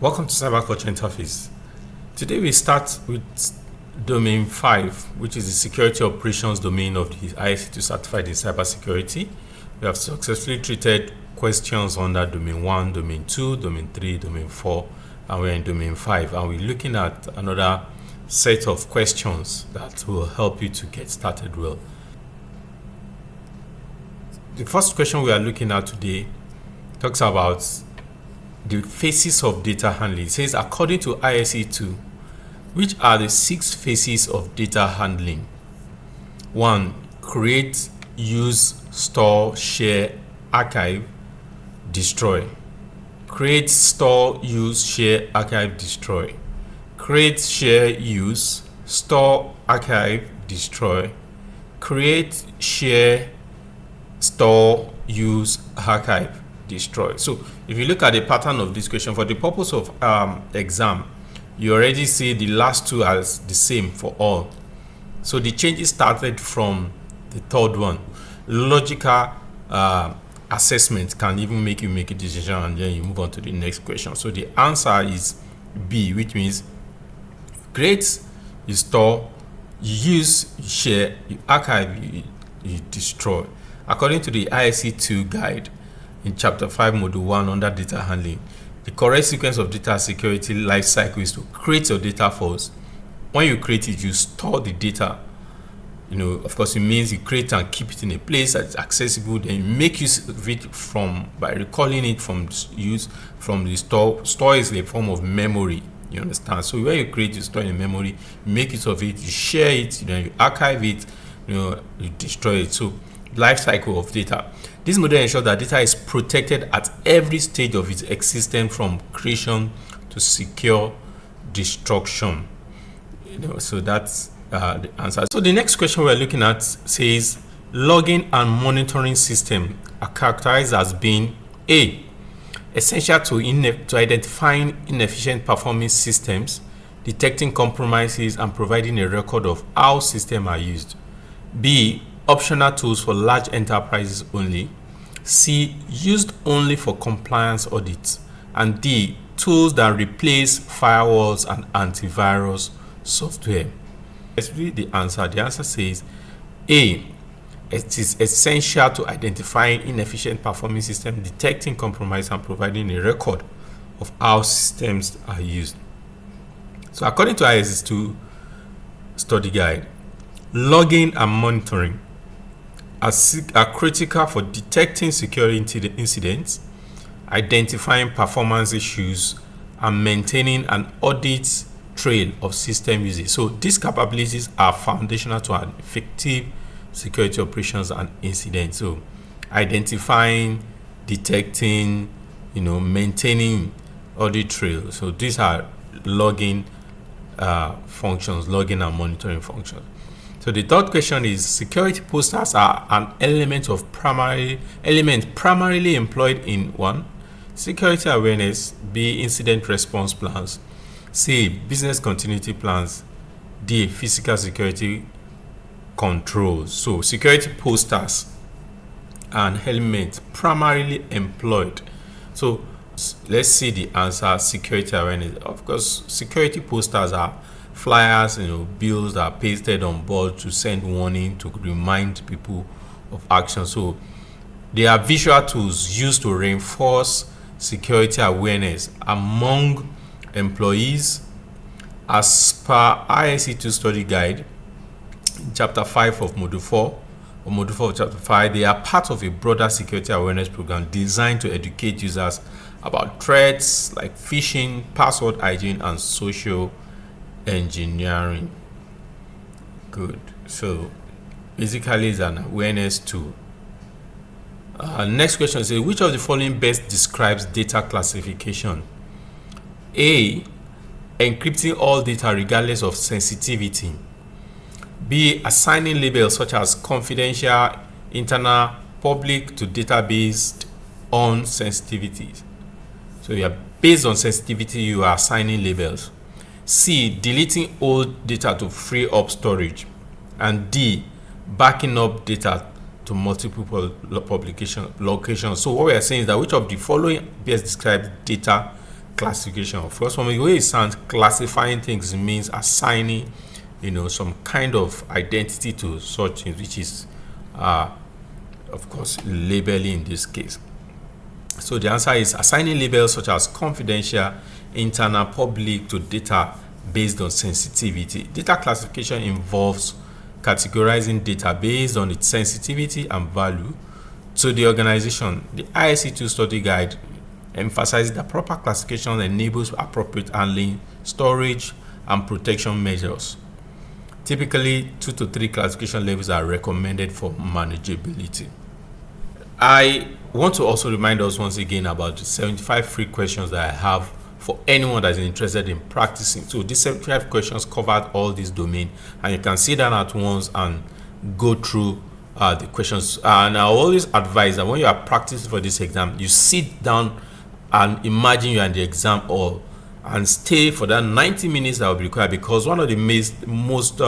Welcome to Cyberculture Interface. Today we start with Domain 5, which is the Security Operations domain of the ISC2 Certified in Cybersecurity. We have successfully treated questions under Domain 1, Domain 2, Domain 3, Domain 4, and we're in Domain 5. And we're looking at another set of questions that will help you to get started well. The first question we are looking at today talks about the phases of data handling. It says, according to ISC2, which are the 6 phases of data handling? 1. Create, use, store, share, archive, destroy. Create, store, use, share, archive, destroy. Create, share, use, store, archive, destroy. Create, share, store, use, archive, destroy. So if you look at the pattern of this question, for the purpose of exam, you already see the last two as the same for all. So the changes started from the third one. Logical assessment can even make you make a decision, and then you move on to the next question. So the answer is B, which means you create, you store, you use, you share, you archive, you destroy. According to the ISC2 guide in chapter 5 module 1 under data handling, the correct sequence of data security life cycle is to create your data first. When you create it, you store the data. Of course, it means you create and keep it in a place that's accessible. Then you make use of it by recalling it from the store. Store is a form of memory. You understand? So when you create, you store in memory, you make use of it, you share it, you archive it, you destroy it. So life cycle of data. This model ensures that data is protected at every stage of its existence, from creation to secure destruction. So that's the answer. So the next question we're looking at says, logging and monitoring system are characterized as being A, essential to identifying inefficient performing systems, detecting compromises, and providing a record of how systems are used. B, optional tools for large enterprises only. C, used only for compliance audits. And D, tools that replace firewalls and antivirus software. Let's read the answer. The answer says A, it is essential to identifying inefficient performing systems, detecting compromise, and providing a record of how systems are used. So according to ISC2 study guide, logging and monitoring are critical for detecting security incidents, identifying performance issues, and maintaining an audit trail of system usage. So these capabilities are foundational to an effective security operations and incidents. So identifying, detecting, maintaining audit trail. So these are logging functions, logging and monitoring functions. So the third question is, security posters are an element primarily employed in 1. Security awareness, B. Incident response plans, C. Business continuity plans, D. Physical security controls. So security posters are an element primarily employed. So let's see the answer, security awareness. Of course, security posters are flyers, bills that are pasted on board to send warning, to remind people of action. So they are visual tools used to reinforce security awareness among employees. As per ISC2 study guide, chapter 5 of module 4, or module 4 of chapter 5, they are part of a broader security awareness program designed to educate users about threats like phishing, password hygiene, and social engineering. Good. So basically it's an awareness tool. Next question says, which of the following best describes data classification? A, encrypting all data regardless of sensitivity. B, assigning labels such as confidential, internal, public to database on sensitivities. So you are based on sensitivity, you are assigning labels. C, deleting old data to free up storage. And D, backing up data to multiple locations. So what we are saying is that which of the following best describes data classification. Of course, from the way it sounds, classifying things means assigning, some kind of identity to such things, which is, of course, labeling in this case. So the answer is assigning labels such as confidential, internal, public to data based on sensitivity. Data classification involves categorizing data based on its sensitivity and value to the organization. The ISC2 study guide emphasizes that proper classification enables appropriate handling, storage, and protection measures. Typically, 2 to 3 classification levels are recommended for manageability. I want to also remind us once again about the 75 free questions that I have for anyone that is interested in practicing. So these 75 questions covered all these domains, and you can sit down at once and go through the questions. And I always advise that when you are practicing for this exam, you sit down and imagine you are in the exam hall and stay for that 90 minutes that will be required, because one of the most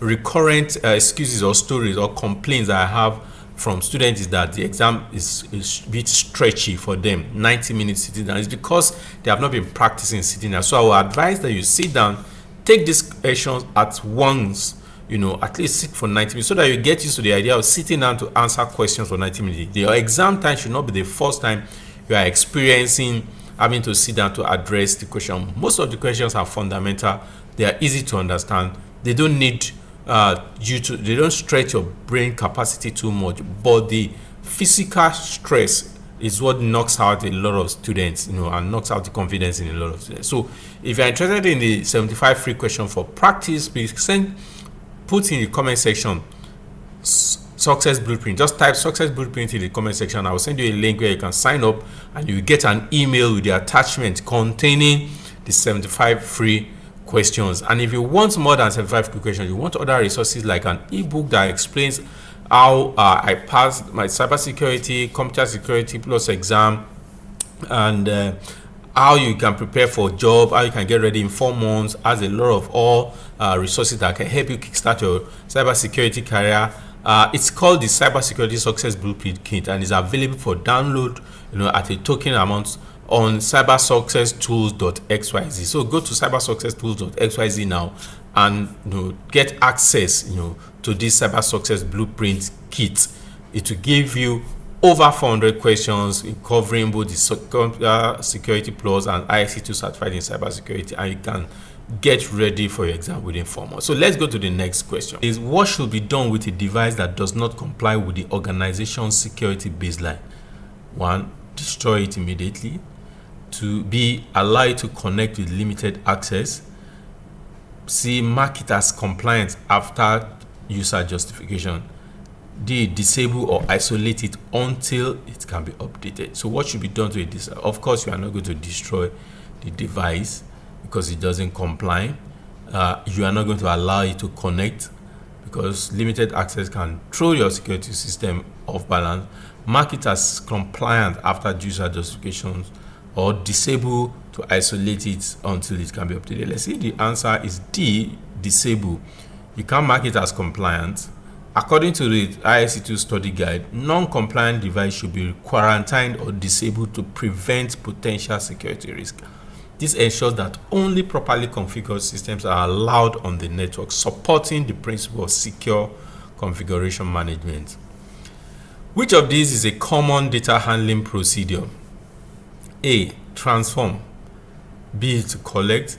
recurrent excuses or stories or complaints that I have from students is that the exam is a bit stretchy for them. 90 minutes sitting down is because they have not been practicing sitting down. So I will advise that you sit down, take these questions at once, at least sit for 90 minutes, so that you get used to the idea of sitting down to answer questions for 90 minutes. Your exam time should not be the first time you are experiencing having to sit down to address the question. Most of the questions are fundamental. They are easy to understand. They don't need they don't stretch your brain capacity too much, but the physical stress is what knocks out a lot of students, and knocks out the confidence in a lot of students. So if you're interested in the 75 free question for practice, please put in the comment section Success Blueprint. Just type Success Blueprint in the comment section. I will send you a link where you can sign up, and you will get an email with the attachment containing the 75 free questions. And if you want more than 75 free questions, you want other resources like an ebook that explains how I passed my cybersecurity, computer security plus exam, and how you can prepare for a job, how you can get ready in 4 months, has a lot of all resources that can help you kickstart your cybersecurity career. It's called the Cybersecurity Success Blueprint Kit, and is available for download, at a token amount on cybersuccesstools.xyz. So go to cybersuccesstools.xyz now and get access to this Cyber Success Blueprint Kit. It will give you over 400 questions covering both the Security Plus and ISC2 certified in cybersecurity, and you can get ready for your exam within 4 months. So let's go to the next question. Is what should be done with a device that does not comply with the organization's security baseline? 1, destroy it immediately. 2, B, allow it to connect with limited access. C, mark it as compliant after user justification. D, disable or isolate it until it can be updated. So what should be done to it? Of course, you are not going to destroy the device because it doesn't comply. You are not going to allow it to connect because limited access can throw your security system off balance. Mark it as compliant after user justifications, or disable to isolate it until it can be updated. Let's see, the answer is D, disable. You can mark it as compliant. According to the ISC2 study guide, non-compliant device should be quarantined or disabled to prevent potential security risk. This ensures that only properly configured systems are allowed on the network, supporting the principle of secure configuration management. Which of these is a common data handling procedure? A, transform. B, to collect.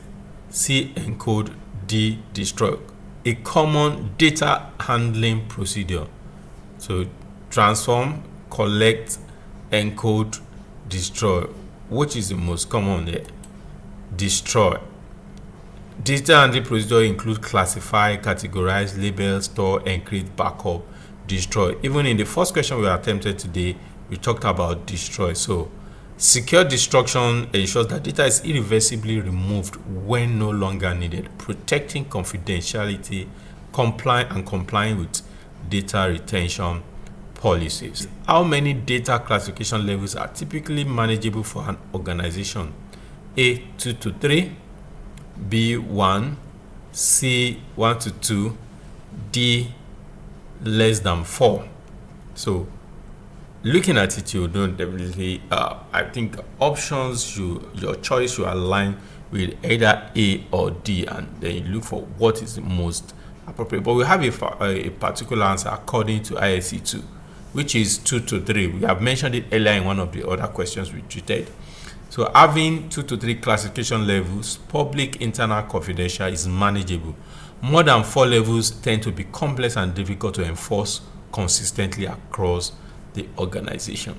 C, encode. D, destroy. A common data handling procedure. So transform, collect, encode, destroy. Which is the most common there? Destroy. Data handling procedure include classify, categorize, label, store, encrypt, backup, destroy. Even in the first question we attempted today, we talked about destroy. So secure destruction ensures that data is irreversibly removed when no longer needed, protecting confidentiality, complying with data retention policies. How many data classification levels are typically manageable for an organization? A, 2 to 3, B, 1, C, 1 to 2, D, less than 4. So looking at it, you don't definitely I think options, your choice should align with either A or D, and then you look for what is the most appropriate. But we have a particular answer according to ISC2, which is 2 to 3. We have mentioned it earlier in one of the other questions we treated. So having 2 to 3 classification levels, public, internal, confidential, is manageable. More than 4 levels tend to be complex and difficult to enforce consistently across the organization.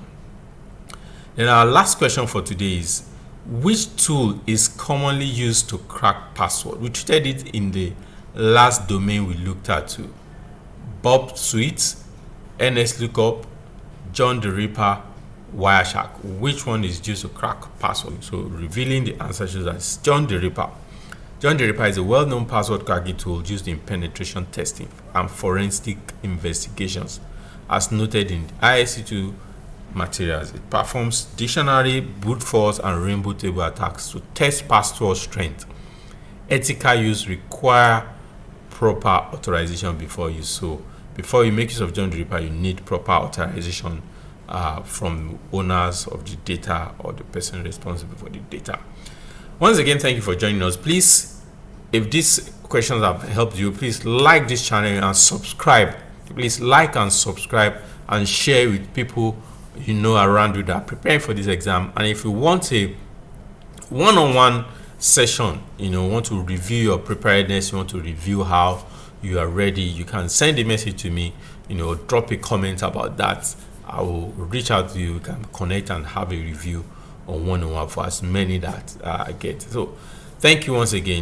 Then our last question for today is, which tool is commonly used to crack password? We treated it in the last domain we looked at too. Bob Suite, NS Lookup, John the Ripper, Wireshark. Which one is used to crack password? So revealing the answer shows that John the Ripper. John the Ripper is a well-known password cracking tool used in penetration testing and forensic investigations. As noted in ISC2 materials, it performs dictionary, brute force, and rainbow table attacks to test password strength. Ethical use require proper authorization before use. So before you make use of John the Ripper, you need proper authorization from owners of the data or the person responsible for the data. Once again, thank you for joining us. Please, if these questions have helped you, please like this channel and subscribe. Please like and subscribe and share with people you know around you that are preparing for this exam. And if you want a one-on-one session, want to review your preparedness, you want to review how you are ready, you can send a message to me, drop a comment about that. I will reach out to you. We can connect and have a review on one-on-one for as many that I get. So thank you once again.